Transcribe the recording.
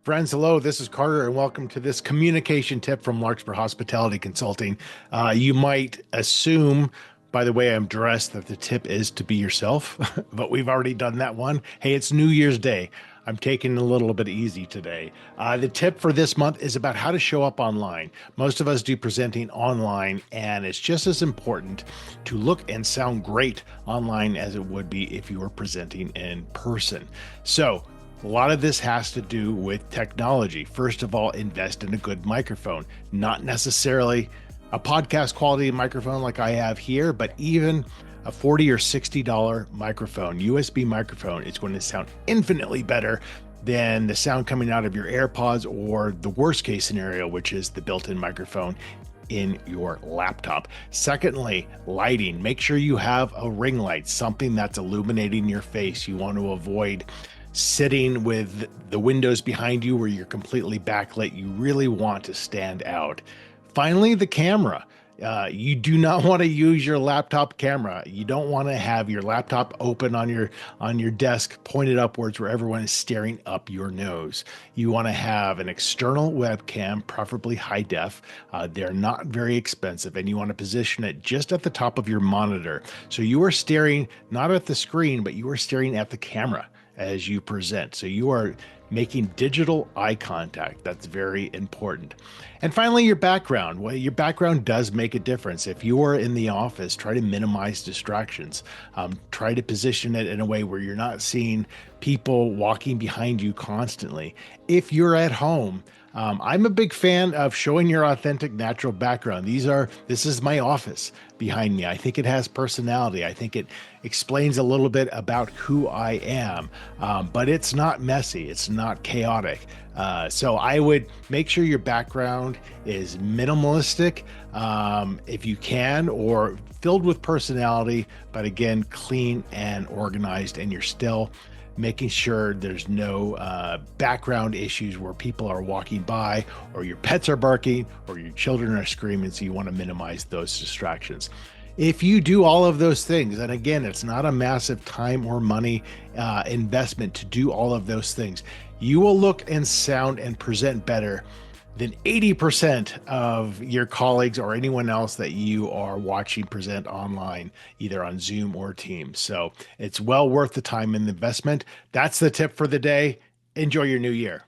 Friends, hello. This is Carter, and welcome to this communication tip from Larkspur Hospitality Consulting. You might assume, by the way I'm dressed, that the tip is to be yourself, but we've already done that one. Hey, it's New Year's Day. I'm taking it a little bit easy today. The tip for this month is about how to show up online. Most of us do presenting online, and it's just as important to look and sound great online as it would be if you were presenting in person. So, a lot of this has to do with technology. First of all, invest in a good microphone, not necessarily a podcast quality microphone like I have here, but even a $40 or $60 microphone, USB microphone, is going to sound infinitely better than the sound coming out of your AirPods or the worst case scenario, which is the built-in microphone in your laptop. Secondly, lighting. Make sure you have a ring light, something that's illuminating your face. You want to avoid sitting with the windows behind you where you're completely backlit. You really want to stand out. Finally, the camera. You do not want to use your laptop camera. You don't want to have your laptop open on your desk, pointed upwards where everyone is staring up your nose. You want to have an external webcam, preferably high def. They're not very expensive, and you want to position it just at the top of your monitor. So you are staring not at the screen, but you are staring at the camera as you present. So you are making digital eye contact. That's very important. And finally, your background. Well, your background does make a difference. If you are in the office, try to minimize distractions. Try to position it in a way where you're not seeing people walking behind you constantly. If you're at home, I'm a big fan of showing your authentic, natural background. This is my office behind me. I think it has personality. I think it explains a little bit about who I am, but it's not messy. It's not chaotic. So I would make sure your background is minimalistic, if you can, or filled with personality, but again, clean and organized, and you're still making sure there's no background issues where people are walking by or your pets are barking or your children are screaming. So you want to minimize those distractions. If you do all of those things, and again, it's not a massive time or money investment to do all of those things, you will look and sound and present better than 80% of your colleagues or anyone else that you are watching present online, either on Zoom or Teams. So it's well worth the time and investment. That's the tip for the day. Enjoy your new year.